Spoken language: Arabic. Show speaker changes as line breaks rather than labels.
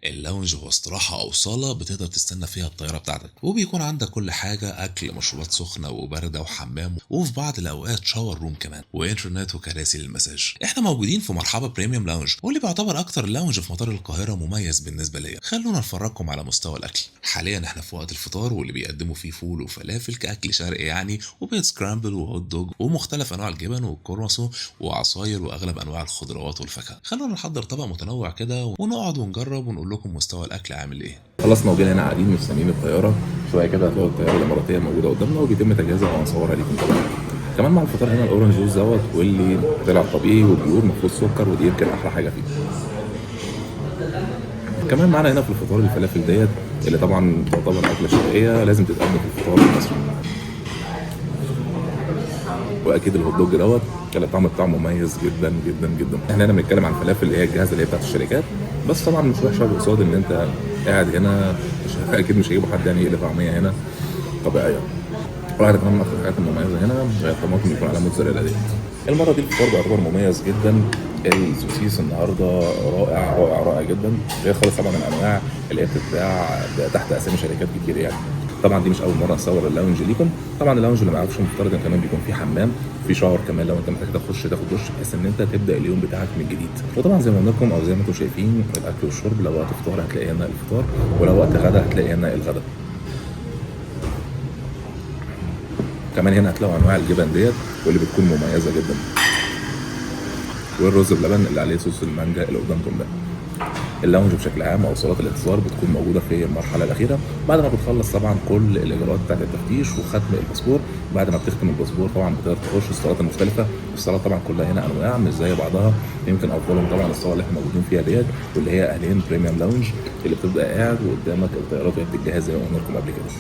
اللاونج هو استراحة أو صالة بتقدر تستنى فيها الطيارة بتاعتك، وبيكون عندك كل حاجة: أكل، مشروبات سخنة وباردة، وحمام، وفي بعض الأوقات شاور روم كمان، وإنترنت، وكراسي للمساج. إحنا موجودين في مرحبا بريميوم لاونج، واللي بيعتبر أكتر لاونج في مطار القاهرة مميز بالنسبة ليا. خلونا نفرجكم على مستوى الأكل. حاليا إحنا في وقت الفطار، واللي بيقدموا فيه فول وفلافل كأكل شرقي يعني، وبيض سكرامبل وهوت دوج ومختلف أنواع الجبن والكرواسون وعصاير وأغلب أنواع الخضروات والفاكهة. خلونا نحضر طبق متنوع كده ونقعد ونجرب ونقول لكم مستوى الأكل عامل إيه.
خلصنا وجينا هنا قاعدين مستنيين الطياره. شويه كده هتلاقوا الطياره الاماراتيه موجوده قدامنا وبيتم تجهيزها وهنصورها ليكم طبعا. كمان مع الفطار هنا الاورنج جوز دوت، واللي طلع طبيعي والبيور مفروض سكر، ودي يمكن احلى حاجه فيه. كمان معانا هنا في الفطار الفلافل ديت، اللي طبعا تعتبر اكله شرقيه لازم تتقدم في الفطار المصري. واكيد الهوت دوج دوت كان الطعم بتاعه مميز جدا جدا جدا. احنا هنا بنتكلم عن الفلافل اللي هي الجاهزه اللي هي بتاعت الشركات، بس طبعا مش وحشه قصاد ان انت قاعد هنا. اكيد مش هيجيبوا حد يعني يقلب طعميه هنا طبيعيه. واحده كمان من اكثر الحاجات المميزه هنا هي الطماطم يكون عليها موتزاريلا دي. المره دي الفطار بيعتبر مميز جدا. السوسيس النهارده رائع رائع رائع جدا، غير خالص طبعا الانواع اللي هي بتتباع تحت اسامي شركات كتير يعني. طبعا دي مش اول مره نصور اللاونج ليكم. طبعا اللاونج اللي ما يعرفش مفترض ان كمان بيكون فيه حمام، في شاور كمان لو انت محتاج تخش تاخد دش، بحيث ان انت تبدا اليوم بتاعك من جديد. وطبعا زي ما قلنا لكم او زي ما انتم شايفين الاكل والشرب، لو وقت فطار هتلاقي هنا الفطار، ولو وقت غدا هتلاقي هنا الغدا. كمان هنا هتلاقوا انواع الجبن ديت واللي بتكون مميزه جدا، والرز بلبن اللي عليه صوص المانجا اللي قدامكم ده. اللاونج بشكل عام او صالات الانتظار بتكون موجوده في المرحله الاخيره بعد ما بتخلص طبعا كل الاجراءات بتاعت التفتيش وختم الباسبور. بعد ما بتختم الباسبور طبعا بتقدر تخش الصالات المختلفه. الصالات طبعا كلها هنا انواع مش زي بعضها، يمكن افضلهم طبعا الصاله اللي احنا موجودين فيها ديت، واللي هي اهلين بريميوم لاونج، اللي بتبقى قاعد وقدامك الطيارات وهي بتتجهز زي ما قلنا لكم قبل كده.